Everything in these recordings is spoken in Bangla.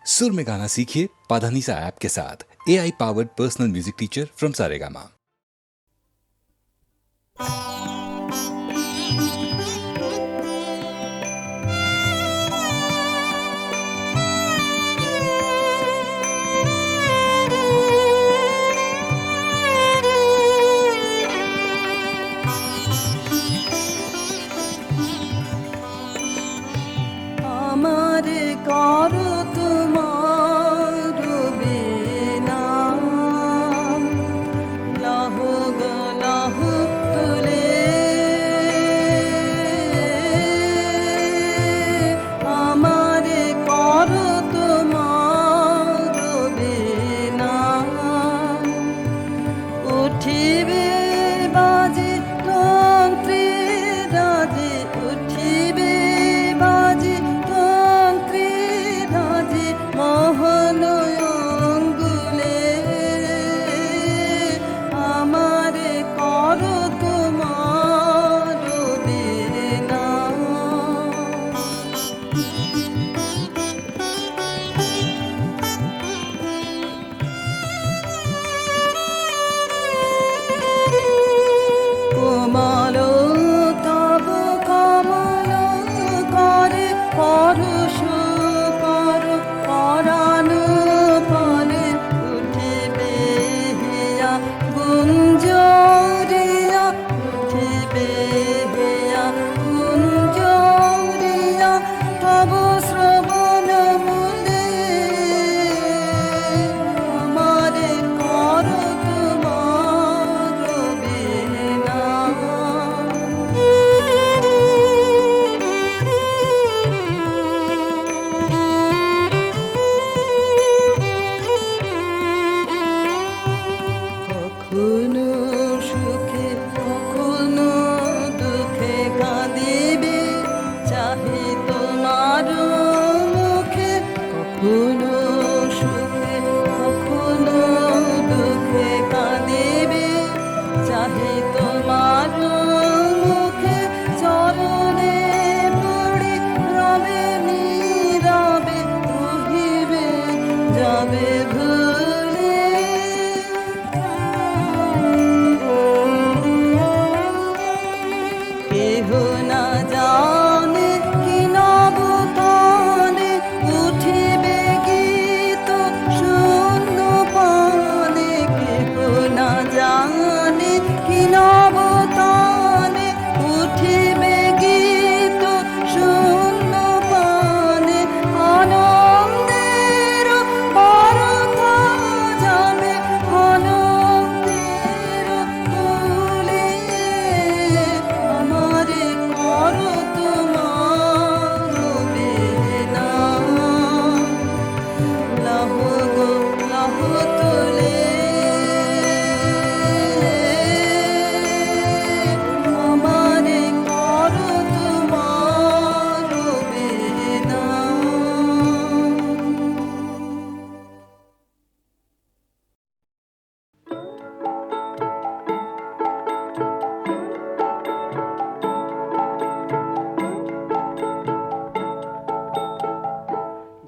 सुर में गाना सीखिए पाधानीसा ऐप के साथ। AI powered personal music teacher from Saregama.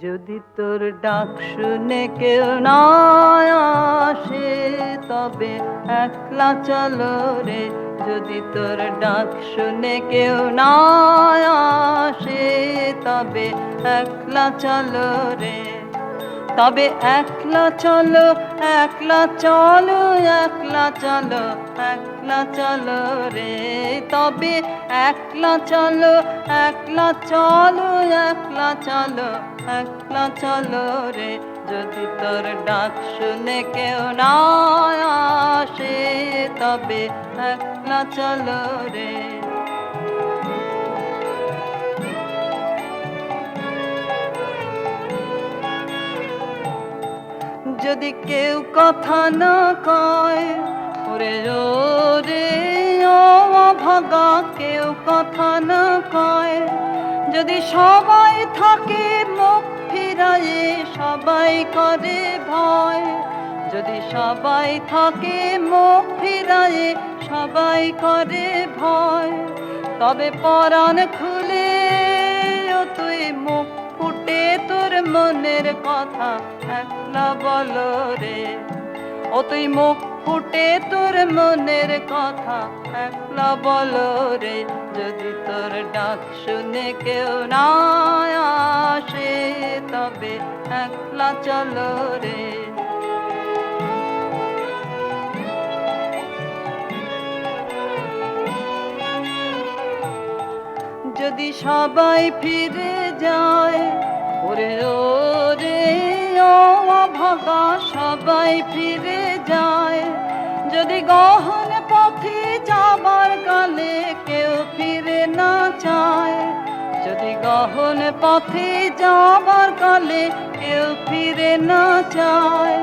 যদি তোর ডাক শুনে কেউ না আসে তবে একলা চলো রে। যদি তোর ডাক শুনে কেউ না আসে তবে একলা চলো রে। তবে একলা চলো, একলা চলো, একলা চলো, একলা চলো রে। তবে একলা চলো, একলা চলো, একলা চলো, একলা চলো রে। যদি তোর ডাক শুনে কেউ না আসে তবে একলা চলো রে। যদি কেউ কথা না কয় ওরে রে ও ভাগা, কেউ কথা না কয়, যদি সবাই থাকে মুখ ফিরায়ে সবাই করে ভয়, যদি সবাই থাকে মুখ ফিরায়ে সবাই করে ভয়, তবে পরাণ খুলে ও তুই মুখ ফুটে তোর মনের কথা একলা বলো রে। ও তুই মুখ ফুটে তোর মনের কথা একলা বলো রে। যদি তোর ডাক শুনে কেউ না আসে তবে একলা চলো রে। যদি সবাই ফিরে যায় ওরে ওরে ও অভাগা সবাই ফিরে যায়। যদি গহন পথে যাবার কালে কেউ ফিরে না চায়। যদি গহন পথে যাবার কালে কেউ ফিরে না চায়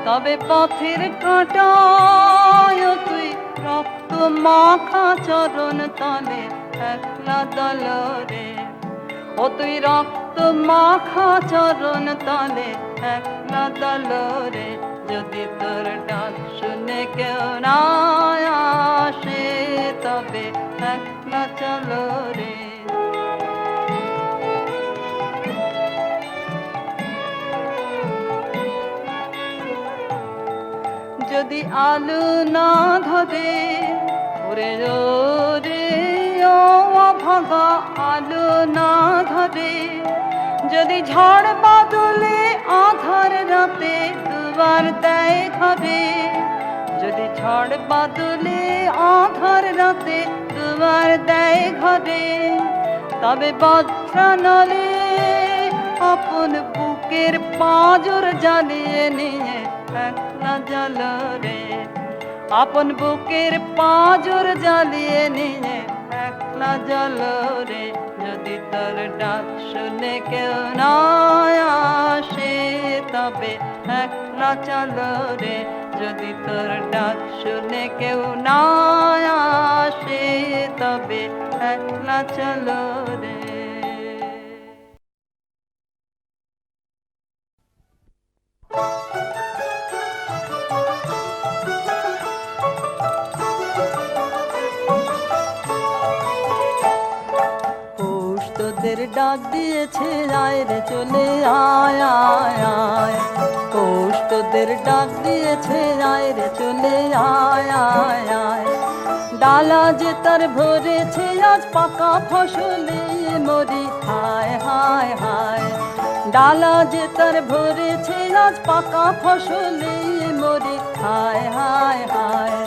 তবে পথের কাঁটায় তুই রক্ত মাখা চরণ তলে একলা দলো রে। ও তুই রক্ত মাখা চরণ তলে একলা দলো রে। যদি তোর ডাক শুনে কেউ না আসে তবে একলা চলো রে। যদি আলো না ধরে ওরে ওরে ও অভাগা আলো না ধরে। যদি ঝড় বাদলে আধার রাতে দুয়ার দেয় ঘরে। যদি ঝড় বাদলে আধার রাতে দুয়ার দেয় ঘরে তবে বজ্রানলে আপন বুকের পাঁজর জ্বালিয়ে নিয়ে একলা জ্বালো রে। আপন বুকের পাঁজর জ্বালিয়ে নিয়ে একলা জ্বালো রে। যদি তোর ডাক শুনে কেউ না আসে তবে একলা চলো রে। যদি তোর ডাক শুনে কেউ না আসে তবে একলা চলো রে। তোদের ডাক দিয়েছে আয় রে চলে আয় আয় আয়। পৌষ তোদের ডাক দিয়েছে আয় রে চলে আয় আয় আয়। ডালা যে তার ভরেছে আজ পাকা ফসলে মরি হায় হায় হায়। ডালা যে তার ভরেছে আজ পাকা ফসলে মরি হায় হায় হায়।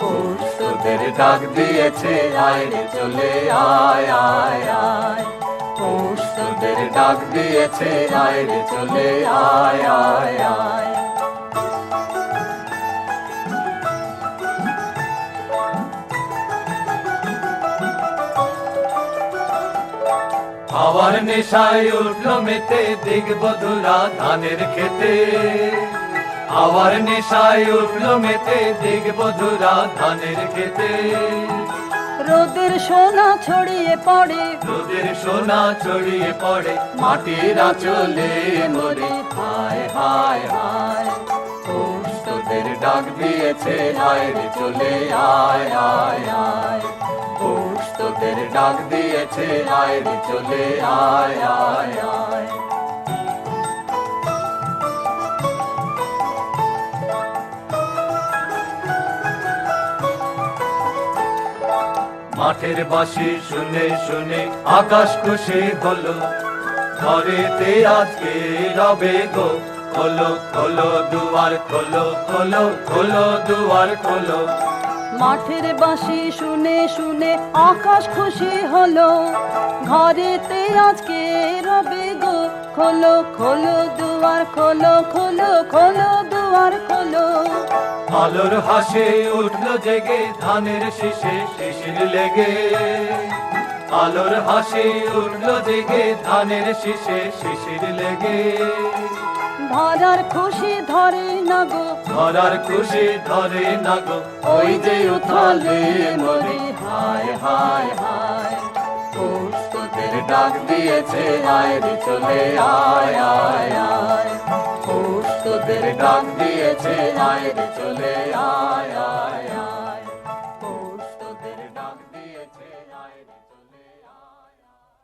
পৌষ তোদের ডাক দিয়েছে আয় রে চলে আয় আয় আয়। পৌষ তোদের ডাক দিয়েছে আয় রে চলে আয় আয় আয়। হাওয়ার নেশায় উঠলো মেতে দিগবধুরা ধানের খেতে। হাওয়ার নেশায় উঠলো মেতে দিগবধুরা ধানের খেতে। রোদের সোনা ছড়িয়ে পড়ে রোদের সোনা ছড়িয়ে পড়ে মাটির আঁচলে মরে হায় হায় হায়। পৌষ তোদের ডাক দিয়েছে আয় রে চলে আয় আয় আয়। পৌষ তোদের ডাক দিয়েছে আয় রে চলে আয় আয় আয়। মাঠের বাঁশি শুনে শুনে আকাশ খুশি হলো। ঘরেতে আজকে রবে গো খোলো খোলো দুয়ার খোলো খোলো খোলো দুয়ার খোলো। মাঠের বাঁশি শুনে শুনে আকাশ খুশি হলো। ঘরেতে আজকে রবে গো খোলো খোলো দুয়ার খোলো খোলো খোলো দুয়ার খোলো। আলোর হাসে উঠলো জেগে ধানের শীষে শিশির লেগে। আলোর হাসি উঠলো জেগে ধানের শীষে শিশির লেগে। ধরার খুশি ধরে না গো ধরার খুশি ধরে না গো ওই যে উথালে মরি হায় হায় হায়। পৌষ তোদের ডাক দিয়েছে আয় রে চলে আয় আয় আয়। পৌষ তোদের ডাক দিয়েছে আয় রে চলে আয় আয় আয়। পৌষ তোদের ডাক দিয়েছে আয় রে চলে আয় আয়।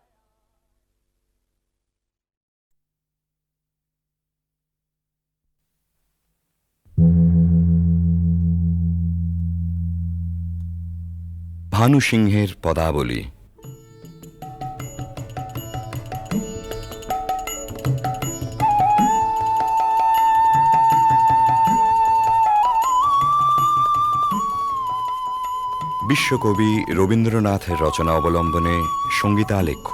ভানু সিংহের পদাবলী। বিশ্বকবি রবীন্দ্রনাথের রচনা অবলম্বনে সঙ্গীতালেখ্য।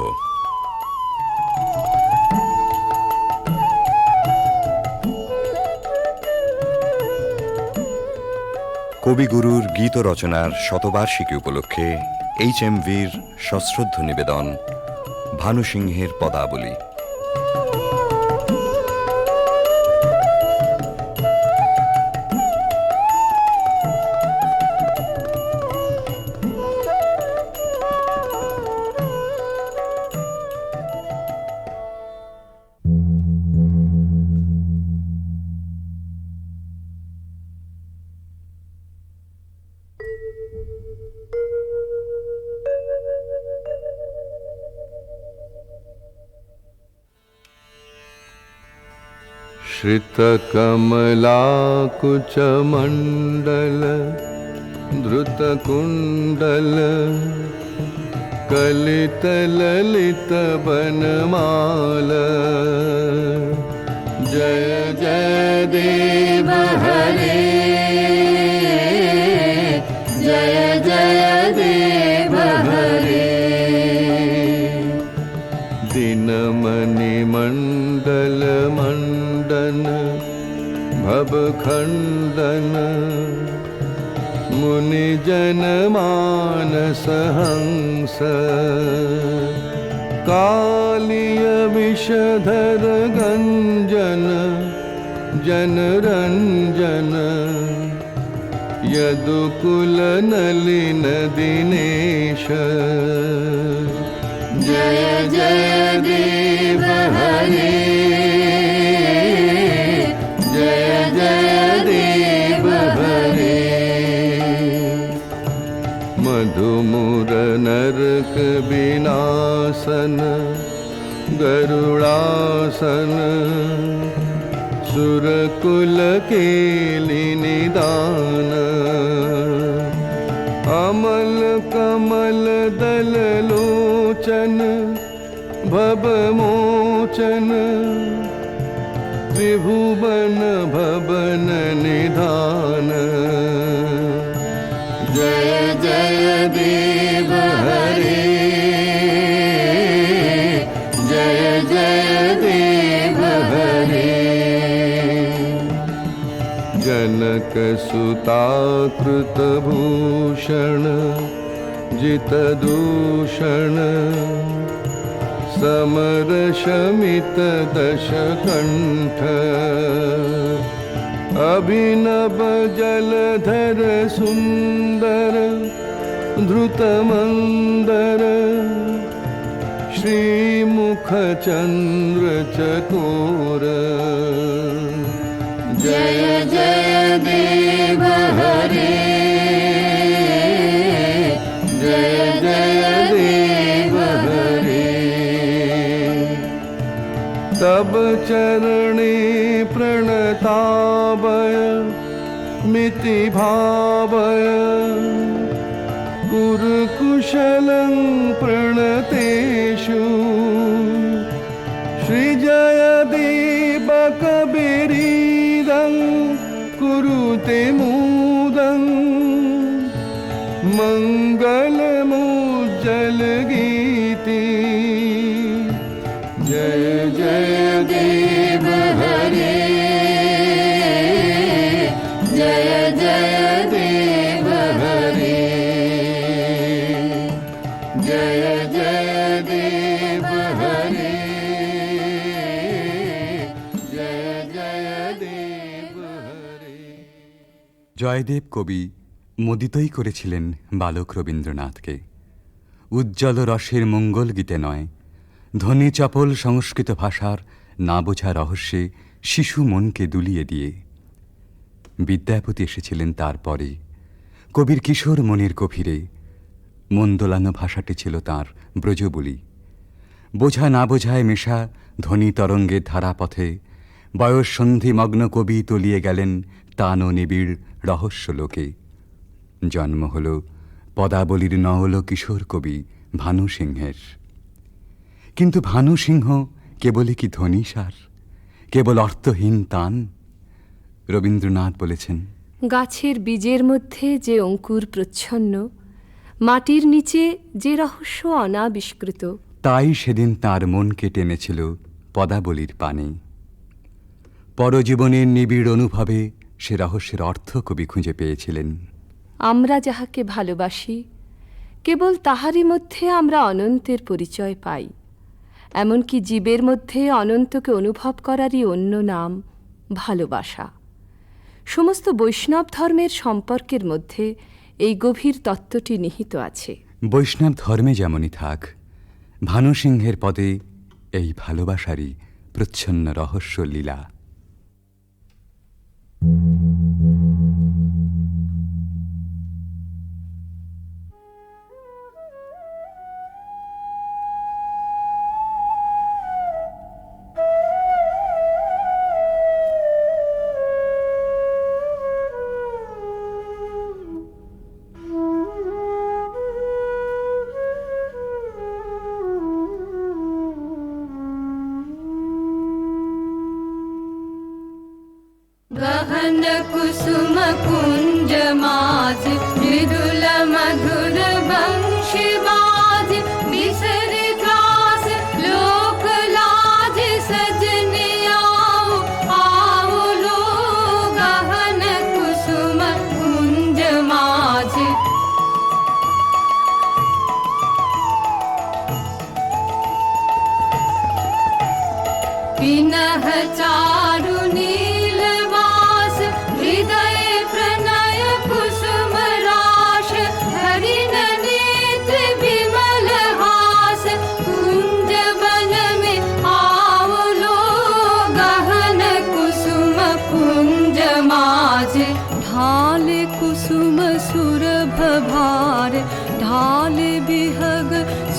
কবিগুরুর গীত রচনার শতবার্ষিকী উপলক্ষে HMVর সশ্রদ্ধ নিবেদন ভানু সিংহের পদাবলী। श्रितकमलाकुचमण्डल धृतकुण्डल कलितललितवनमाल जय जय देव हरे जय जय देव हरे दिनमणिमण्डल मण्डन भवखण्डन मुनिजनमानसहंस कालिय विषधर गञ्जन जनरञ्जन यदुकुलनलिन दिनेश जय जय देव हरे जय जय देव हरे मधुमुर नरक विनाशन गरुड़ासन सुरकुल केलि निदान अमल कमल दल लोचन भवमोचन त्रिभुवन भवन निधान जय जय देव हरे जय जय देव हरे जनक सुता कृत भूषण जित दूषण समर शमित दशकण्ठ अभिनव जलधर सुंदर धृतमंदर श्रीमुख चंद्र चकोर जय जय देव हरे जय जय देव हरे तब चरणे प्रणतावय मिति भावय कुरुकुशलं प्रणतेषु श्रीजयदीपकबिरीदं कुरुते मुदं मङ्गलमुज्जलगीति जय जय देव हरे जय जय देव हरे जय जय देव हरे जय जय देव हरे। জয়দেব কবি মোদিতই করেছিলেন বালক রবীন্দ্রনাথকে। উজ্জ্বল রসের মঙ্গল গীতে নয়, ধ্বনি চপল সংস্কৃত ভাষার না বোঝা রহস্যে শিশু মনকে দুলিয়ে দিয়ে। বিদ্যাপতি এসেছিলেন তারপরে, কবির কিশোর মনের গভীরে। মন দোলানো ভাষাটি ছিল তাঁর ব্রজবুলি। বোঝা না বোঝায় মেশা ধ্বনি তরঙ্গের ধারাপথে বয়স সন্ধিমগ্ন কবি তলিয়ে গেলেন টান ও নিবিড় রহস্য লোকে। জন্ম হল পদাবলীর নওল কিশোর কবি ভানু সিংহের। কিন্তু ভানু সিংহ কেবলই কি ধ্বনিসার, কেবল অর্থহীন তান? রবীন্দ্রনাথ বলেছেন, গাছের বীজের মধ্যে যে অঙ্কুর প্রচ্ছন্ন, মাটির নিচে যে রহস্য অনাবিষ্কৃত, তাই সেদিন তার মনকে টেনেছিল পদাবলীর পানে। পরজীবনের নিবিড় অনুভবে সে রহস্যের অর্থ কবি খুঁজে পেয়েছিলেন। আমরা যাহাকে ভালোবাসি, কেবল তাহারই মধ্যে আমরা অনন্তের পরিচয় পাই। এমনকি জীবের মধ্যে অনন্তকে অনুভব করারই অন্য নাম ভালোবাসা। সমস্ত বৈষ্ণব ধর্মের সম্পর্কের মধ্যে এই গভীর তত্ত্বটি নিহিত আছে। বৈষ্ণব ধর্মে যেমনই থাক, ভানু সিংহের পদে এই ভালোবাসারই প্রচ্ছন্ন রহস্য লীলা। गहन कुसुम कुंज माज मृदुल मधुर वंशी बाज बिसर त्रास लोक लाज सजने आओ आओ लो गहन कुसुम कुंज माज। पिनह चारु नीलवास हृदय प्रणय कुसुम राश हरिण नेत्र विमल हास कुंज वन में आओ लो गहन कुसुम कुंज माज। ढाल कुसुम सुरभ भार, ढाल बिहग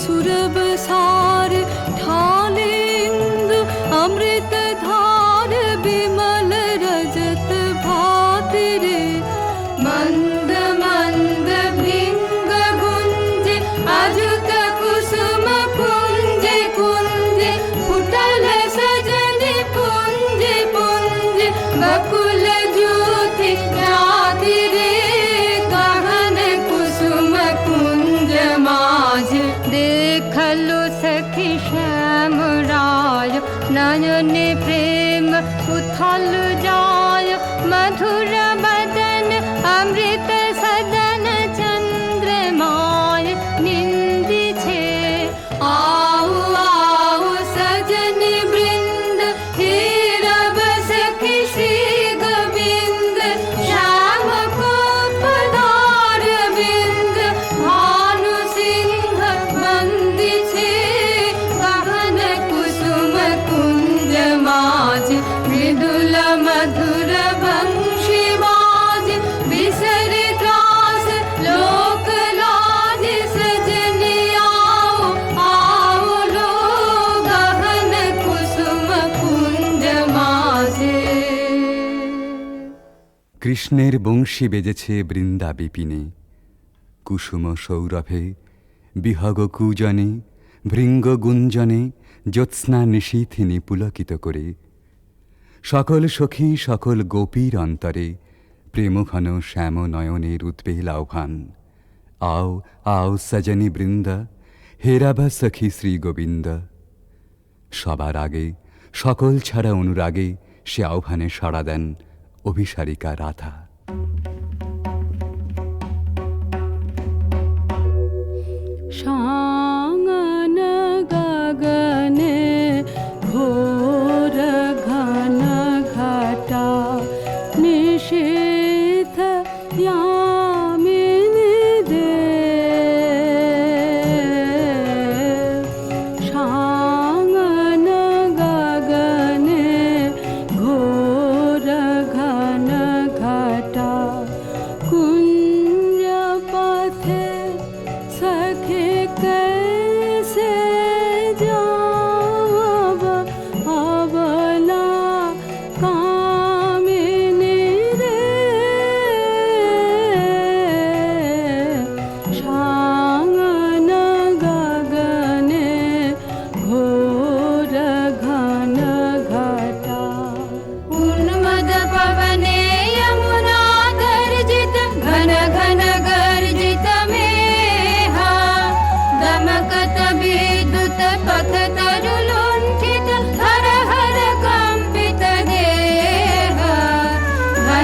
सुरभ सार, ढाल इंदु अमृत धार, विमल रजत भात रे। मंद मंद भृंग गुंज अजुत कुसुम कुंज कुंज फुटल सजन पुंज पुंज बकुल जूथि राधि रे गहन कुसुम कुंज माज। देखलो सखी श्याम राय नयन प्रेम उथल जाय मधुर बदन अमृत सदन चंद्रमाय निंदी छे। आओ आओ सजन वृंद हे रब सखी श्री गोविंद श्याम को पधार बिंद भानु सिंह बंदी छे गहन कुसुम कुंज माज। मृदुल मधुर वंशी बाज बिसर त्रास लोक लाज सजने आओ आओ लो गहन कुसुम कुंज माजे। কৃষ্ণের বংশী বেজেছে বৃন্দা বিপিনে, কুসুম সৌরভে বিহগ কূজনে ভৃঙ্গ গুঞ্জনে জ্যোৎস্না নিশীথিনী পুলকিত করে। সকল সখী সকল গোপীর অন্তরে প্রেমঘন শ্যাম নয়নের উদ্বেল আহ্বান। আও আও সজনী বৃন্দ হেরাবা সখী শ্রী গোবিন্দ। সবার আগে সকল ছাড়া অনুরাগে সে আহ্বানে সাড়া দেন অভিসারিকা রাধা। शांगन गगने घोर घन घटा निशीथ यामिनी दे। शांगन गगने घोर घन घटा कुंज पथे सखे कैसे जा।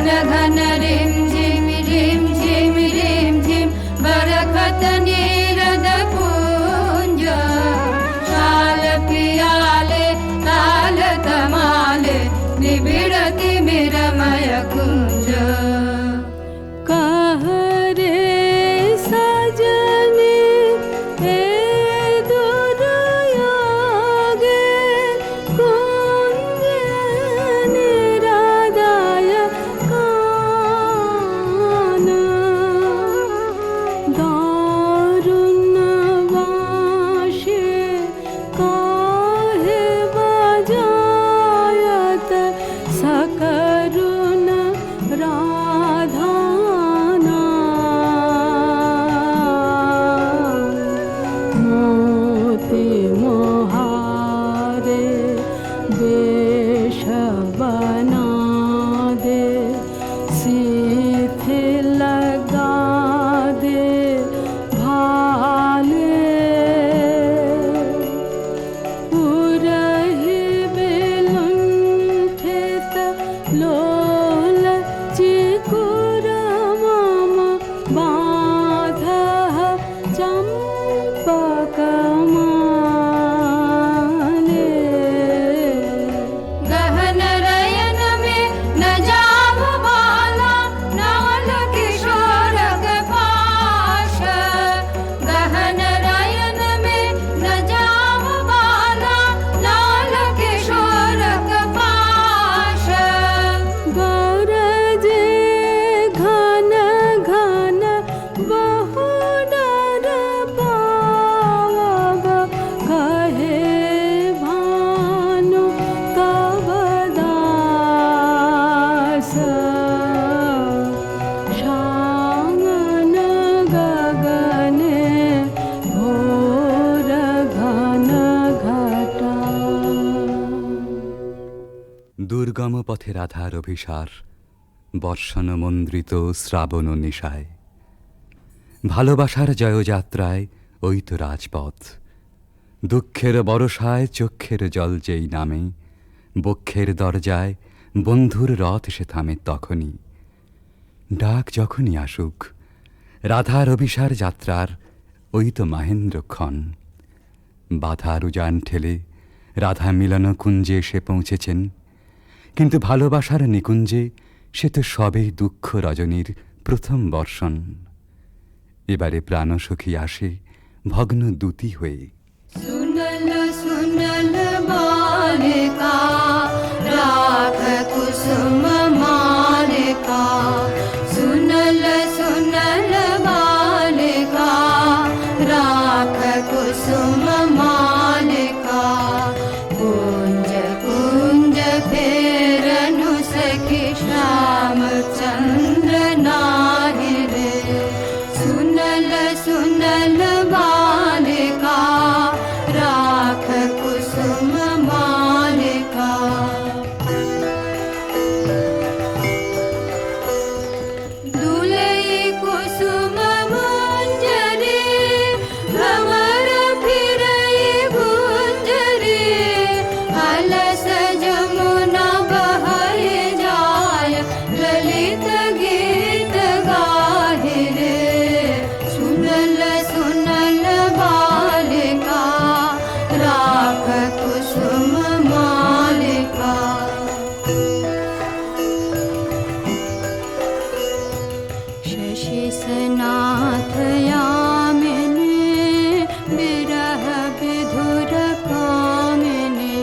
घन घन रिम झिम रिम झिम बरखत नीरद पुंज शाल पियाले ताल तमाले निबिड़ति मिरमय कुंज कह रे सजनी हे दुर्यागे कुंज निरादाय कान दारुण वाशे काहे बजायत सकरुण राधाना मोती मोहारे वेश बना दे सीथे लगा दे भाले उरहि बिलुंठित लोल चिकुर मम बाधः चंपकमाले गहन रयन में न जाव बाला नाल किशोर पाश गहन रयन में न जाव बाला नाल किशोर पाश गरजे घन घन बहु डर पावब कहे भानु तब दास शांगन गगने घोर घन घटा দুর্গম পথে রাধার অভিসার বর্ষণ মন্দ্রিত শ্রাবণ নিশায় ভালোবাসার জয়যাত্রায় ওই তো রাজপথ দুঃখের বরসায় চক্ষের জল যেই নামে বক্ষের দরজায় বন্ধুর রথ সে থামে তখনই ডাক যখনই আসুক রাধার অভিসার যাত্রার ওই তো মাহেন্দ্রক্ষণ বাধার উজান ঠেলে রাধা মিলন কুঞ্জে এসে পৌঁছেছেন কিন্তু ভালোবাসার নিকুঞ্জে সে তো সবেই দুঃখ রজনীর প্রথম বর্ষণ এবারে প্রাণসখী আসে ভগ্ন দূতি হয়ে सुनल सुनल बालिका राख कुसुम मालिका सुनल सुनल बालिका राख कुसुम मालिका कुंज कुंज फेरनु सखी श्याम चंद्र नाहि रे सुनल सुनल बालिका राख कुसुम मालिका दुलई कुसुम मंजरी भंवर फिरई गुंजरी अलस जमुना बहय जाय ललित गीत गाहि रे सुनल सुनल बालिका राख कुसुम मालिका शशि सनाथ यामिनी विरह विधुर कामिनी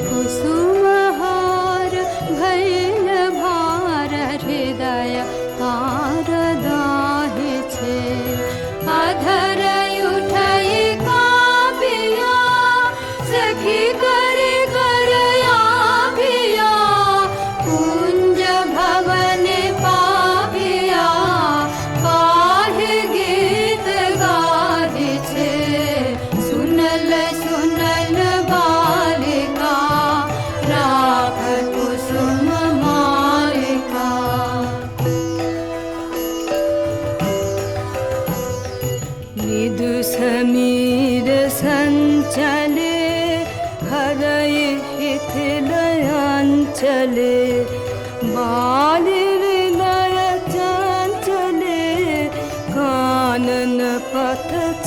कुसुम हार भैल भार हृदय तार दाहि छे अधर उठई कापिया सखी करे करया पिया कुंज भवन पापिया काहे गीत गाहि छे सुनल सुनल बालिका राख कुसुम मालिका मृदु समीर संचले हरय हिथिलयांचले बाल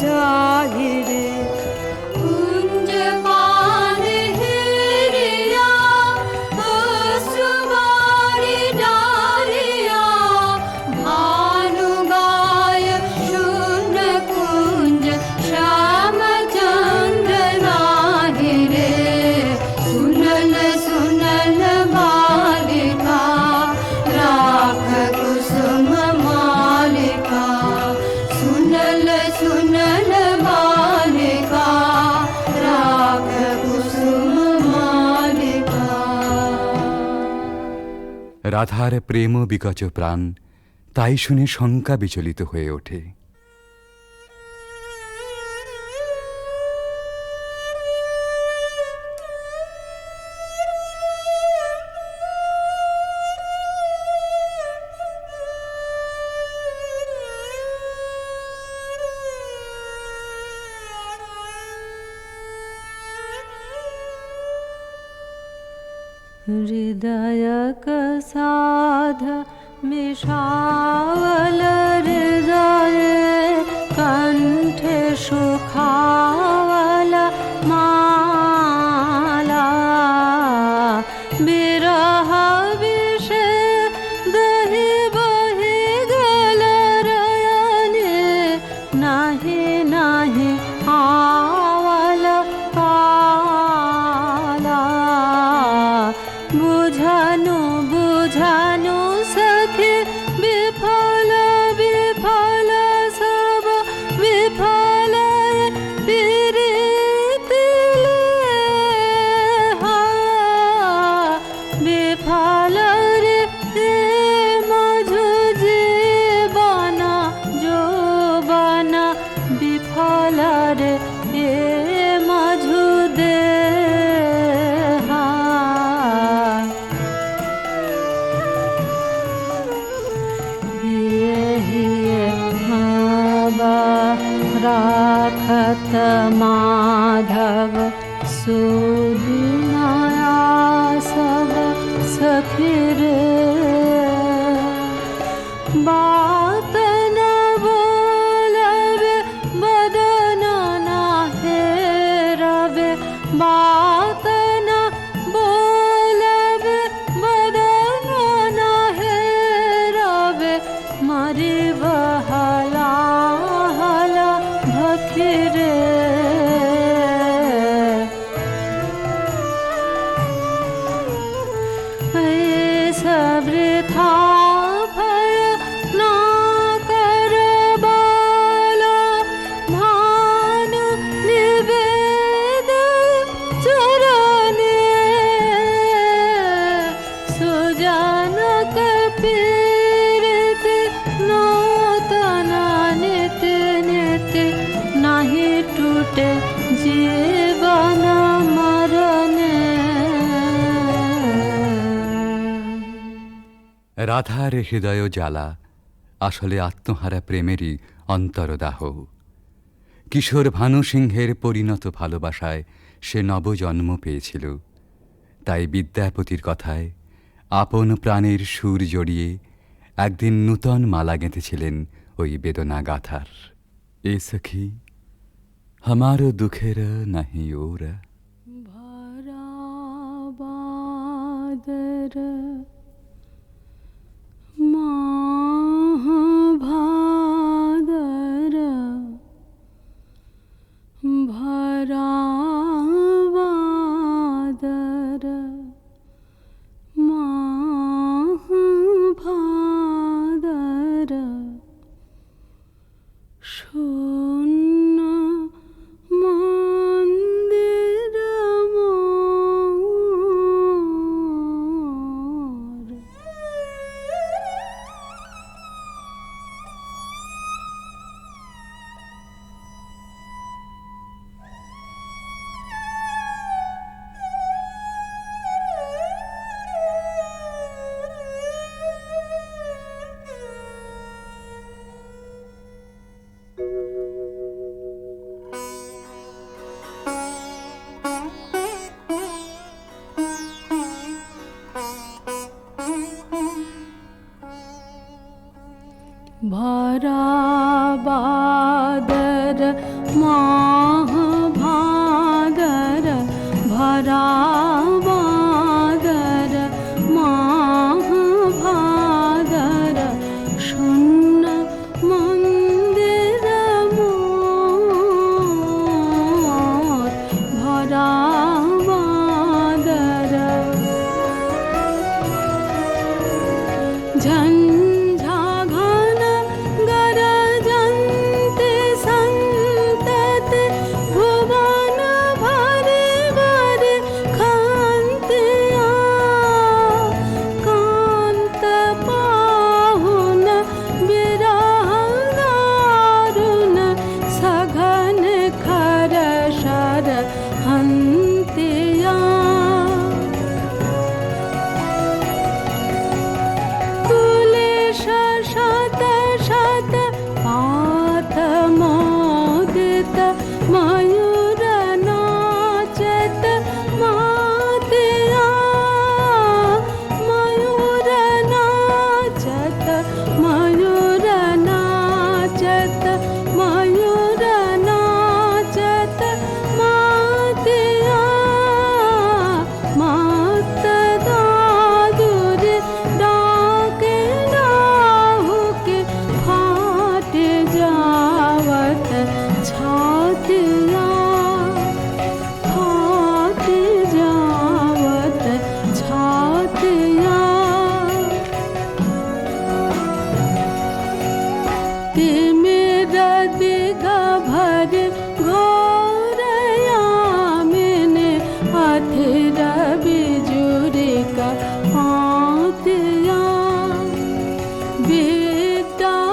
जाहिरे कुंज पान हिरिया सुमारी डारिया भानु गाय शून कुंज श्याम चंद्र राहिरे सुनल सुनल बालिका राख कुसुम मालिका सुनल सुनल बालिका राख कुसुम मालिका। রাধার প্রেম বিকচ প্রাণ তাই শুনে শঙ্কা বিচলিত হয়ে ওঠে। हृदय साध मिषावल हृदय कंठ सुखावल माला बिरह विष दहि बहि गल रयने नाही नाही आवल काला बुझानु बुझानु सखी विफल विफल सब विफल पीरिति हा विफल रे मझु जीवना जो बना विफल रे मझु दे राखत माधव सुदिनाया सब सखी रे बात न बोलबे बदन न हेरबे बात न बोलबे बदन न हेरबे मरी बहला हला भखिरे सबृथा भय ना कर बाला भानु निवेद चरणे सुजनक पीरित नूतना नित्य नित्य नाही टूटे जीवन मरणे। রাধার হৃদয় জ্বালা আসলে আত্মহারা প্রেমেরই অন্তরদাহ। কিশোর ভানু সিংহের পরিণত ভালোবাসায় সে নবজন্ম পেয়েছিল। তাই বিদ্যাপতির কথায় আপন প্রাণের সুর জড়িয়ে একদিন নূতন মালা গেঁথেছিলেন ওই বেদনা গাথার। এ সখী हमारो दुखेर नहीं ओर भरा बादर माह भादर भरा बादर माह भादर शून्य मंदिर मोर। भरा बादर झञ्झा घन गरजन्ते सन्तते भुवन भरे भरे खान्त्या कान्त पाहुन विरह दारुण सघन खर शर हन्त्या कुलेश शत शत पात मोदित मयूर नाचत मातया मयूर नाचत मयूर नाचत मयूर नाचत मातया मात दादुर डाके डाहुके फाट जावत छातिया फाट जावत छातिया ते मेरा दिग भर घोरया मैंने अथिर बिजुर का पातिया विद्यापति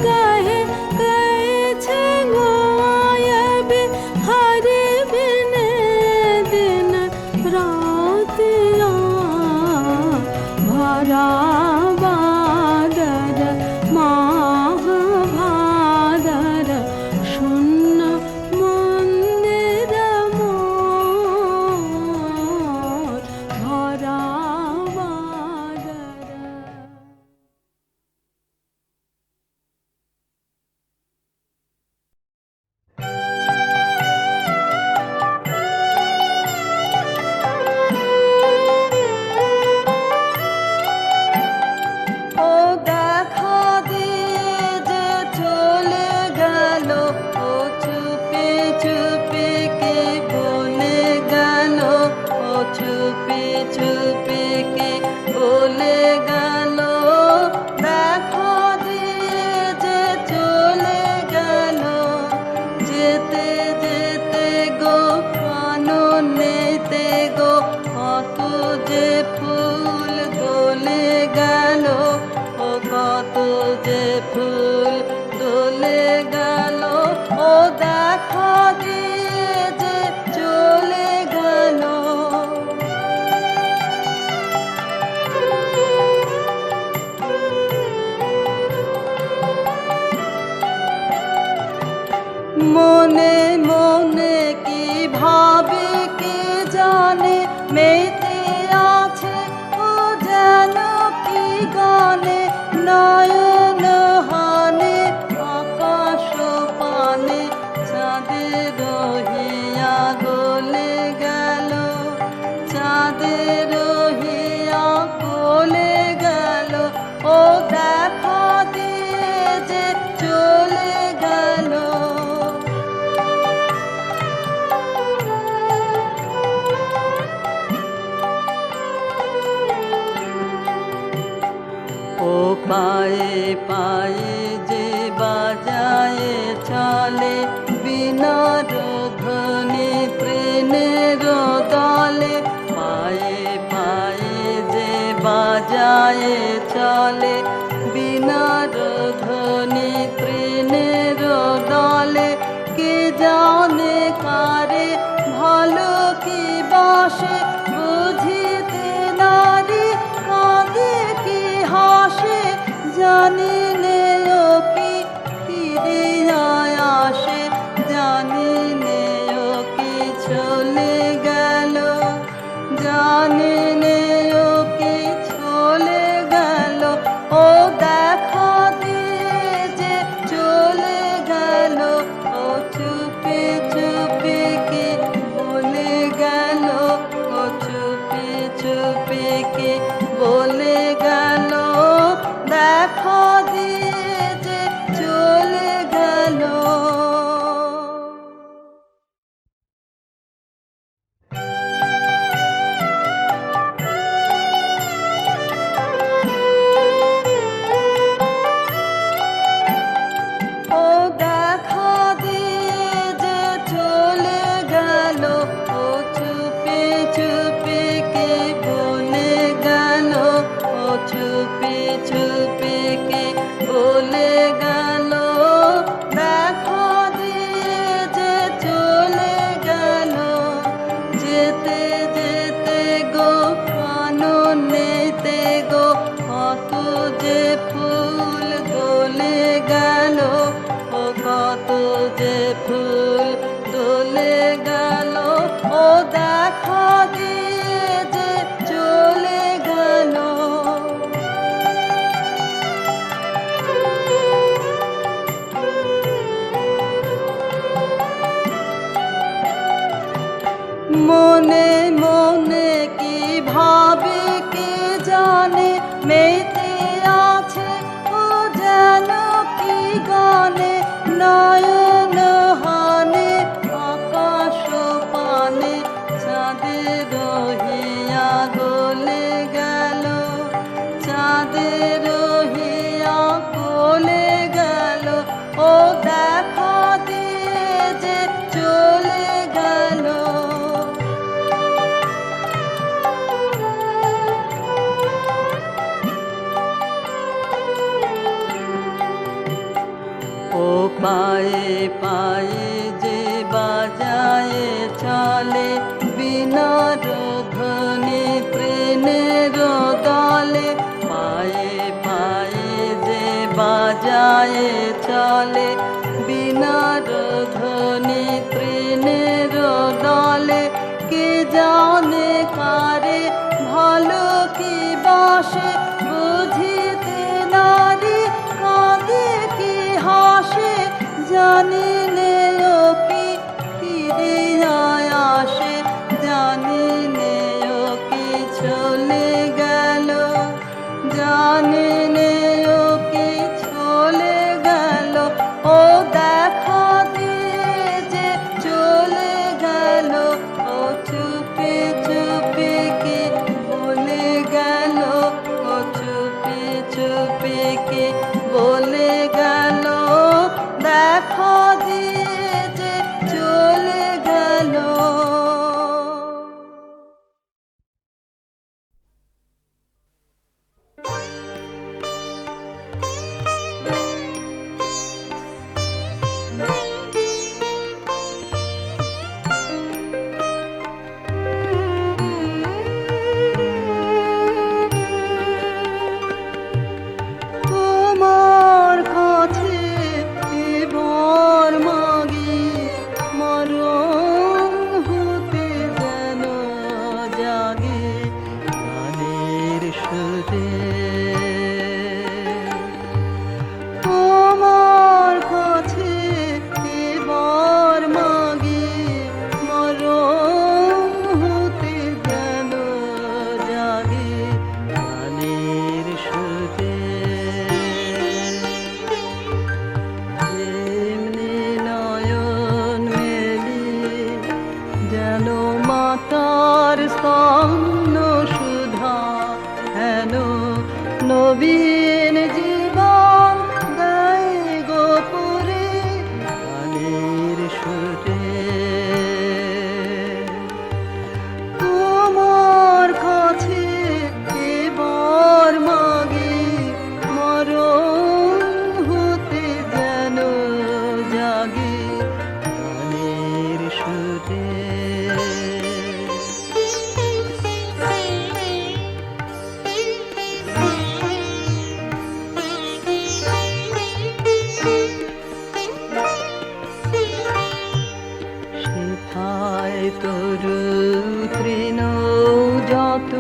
कहे कैछे गोयबे हरि बिन दिन रातिया भरा बादर महाभादर शून्य मंदिर मोर भरा बादर। ও দেখা দিয়ে যে চলে গেল, ও চুপি চুপি কে বলে গেল, ও চুপি চুপি কে বলে গেল, দেখা দিয়ে যে চলে গেল, যেতে যেতে গো কাননেতে গো কত যে ফুল দোলে গেল, ও কত যে ফুল দোলে গেল, ও দেখা দিয়ে যে চলে গেল। মনে মনে কি ভাবে কে জানে, মেতে আছে ও যেন কি গানে, নয়ন হানে আকাশ পানে চাঁদের রহিয়া গলে গেল, চাঁদের রহিয়া গলে গেল, ও দেখা দিয়ে যে চলে গেল। ও পায়ে পায়ে যে বাজায়ে চলে, বিনার ধ্বনি তৃণের দলে, পায়ে পায়ে যে বাজায়ে চলে, বিনার ধ্বনি তৃণের দলে, কে জানে কারে ভালো কি বাসে, বুঝিতে নারী কাঁদে কি হাসে, জানি নে ও কি ফিরিয়া আসে, জানি নে ও কি চলে গেল, জানি নে ও কি চলে গেল, ও দেখা দিয়ে যে চলে গেল, ও চুপি চুপি কি বলে গেল, ও চাঁদে গো কত যে ফুল দোলে গেল, ও কত যে ফুল দোলে গেল, ও দেখা দিয়ে যে চলে গেল। মনে মনে কি ভাবে কে জানে, মেতে আছে ও যেন কি গানে, নয়ন হানে আকাশ পানে চাঁদের রহিয়া গলে গেল, চাঁদের রহিয়া গলে গেল, ও দেখা দিয়ে যে চলে গেল। ও পায়ে পায়ে যে বাজায় চলে, বিনার ধ্বনি ট্রেনের দলে, পায়ে পায়ে যে বাজায় চলে, বিনার ধ্বনি ট্রেনের দলে, কে জানে কারে ভালো কি বাসে, বুঝিতে নারী কাঁদে কি হাসে, জানি নে ও কি ফিরিয়া আসে, জানি নে ও কি চলে গেল, জানি নে ও কি চলে গেল, ও দেখা দিয়ে যে চলে গেল, ও চুপি চুপি কি বলে গেল, ও চুপি চুপি কি বলে গেল, দেখা দিয়ে যে চলে গেল। তোমার কাছে এবার মাগি, মরণ হতে যেন জাগে গানের সুরে। তোমার কাছে এবার মাগি, মরণ হতে যেন জাগে গানের সুরে। এমনি নয়ন মেলি যেন মাতার স্তন্য সুধা, হেন নবীন জীবন গায়ে গোপুরে গানের সুরে। তোমার কাছে এবার মাগি, মরণ হতে যেন জাগে গানের সুরে। সেথায় তরু তৃণ যত,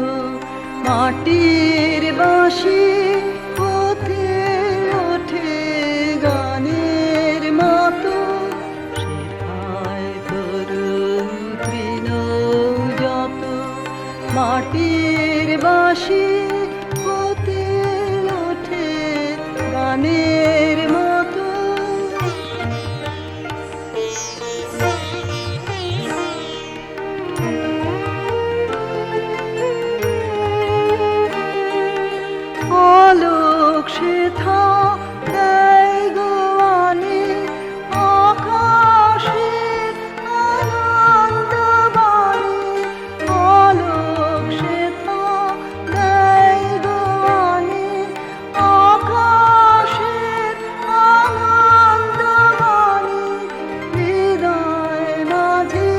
মাটির বাঁশি হতে ওঠে গানের মতো, সেথায় তরু তৃণ যত, মাটির বাঁশি হতে ওঠে গানের মতো। আলোক সেথা দেয় গোয়ানে, আকাশে আনন্দ বাণী, আলোক সেথা দেয় গোয়ানে, আকাশে আনন্দ বাণী, হৃদয় মাঝে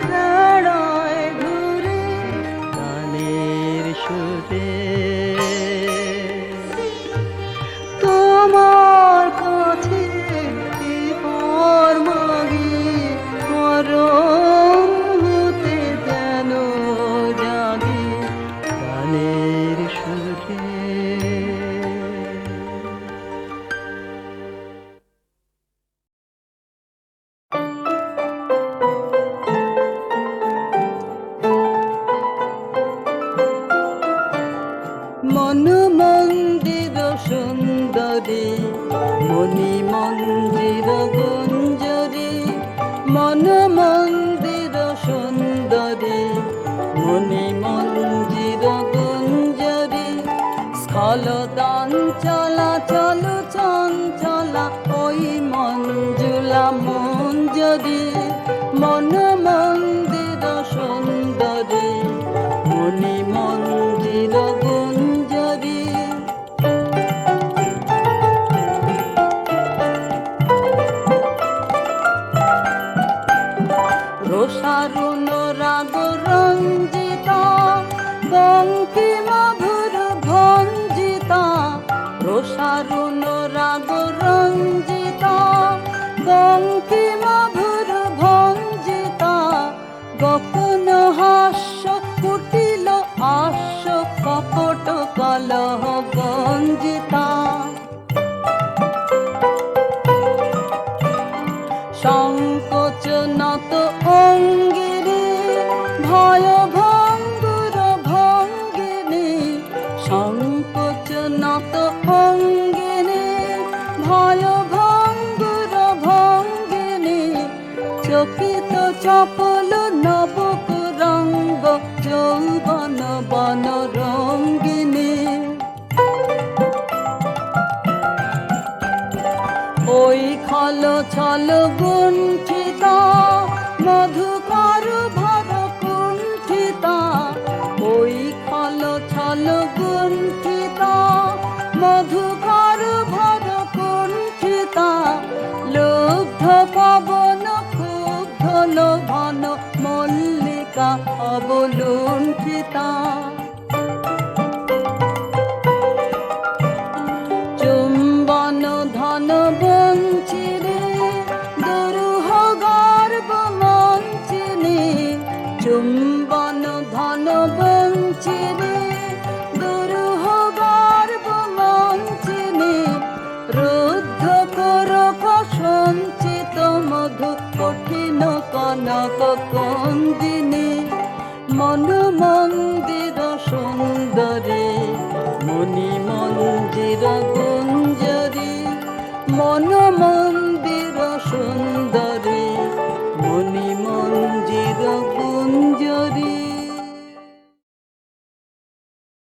বেড়ায় ঘুরে গানের সুরে। মন মন্দির সুন্দরী, মণি মন্দির গুঞ্জরী, মন মন্দির সুন্দরী, মণি মন্দির গুঞ্জরী, স্থলদান চলা চলো চঞ্চলা ওই মঞ্জুলা মঞ্জরী, মন মন্দির সুন্দরী, মণি মন্দির গুঞ্জরী। রসারুণ রাগ রঞ্জিতা, বঙ্কিমাভুর ভঞ্জিতা, রসারুণ রাগ রঞ্জিতা, বঙ্কিমাভুর ভঞ্জিতা, গোপন হাস্য কুটিল আস্য কপট কলহ গঞ্জিতা, সংকোচ নত অঙ্গিনী, ভয় ভঙ্গুর ভঙ্গিনী, সংকোচ নত অঙ্গিনী, ভয় ভঙ্গুর ভঙ্গিনী, চকিত চপল নবক রঙ্গ যৌবন বন রঙ্গিনী। ওই খল ছল গুণ্ঠিতা, মধুকর ভর কুণ্ঠিতা, ওই খল ছল গুণ্ঠিতা, মধুকর ভর কুণ্ঠিতা, লুব্ধ পবন ক্ষুব্ধ লোভন মল্লিকা অবলুণ্ঠিতা, চুম্বন ধন বঞ্চিনী, দুরূহ গর্ব মঞ্চিনী, চুম্বন ধন বঞ্চিনী, দুরূহ গর্ব মঞ্চিনী, রুদ্ধ করক সঞ্চিত মধু কঠিন কনক কন্দিনী, মন মন্দির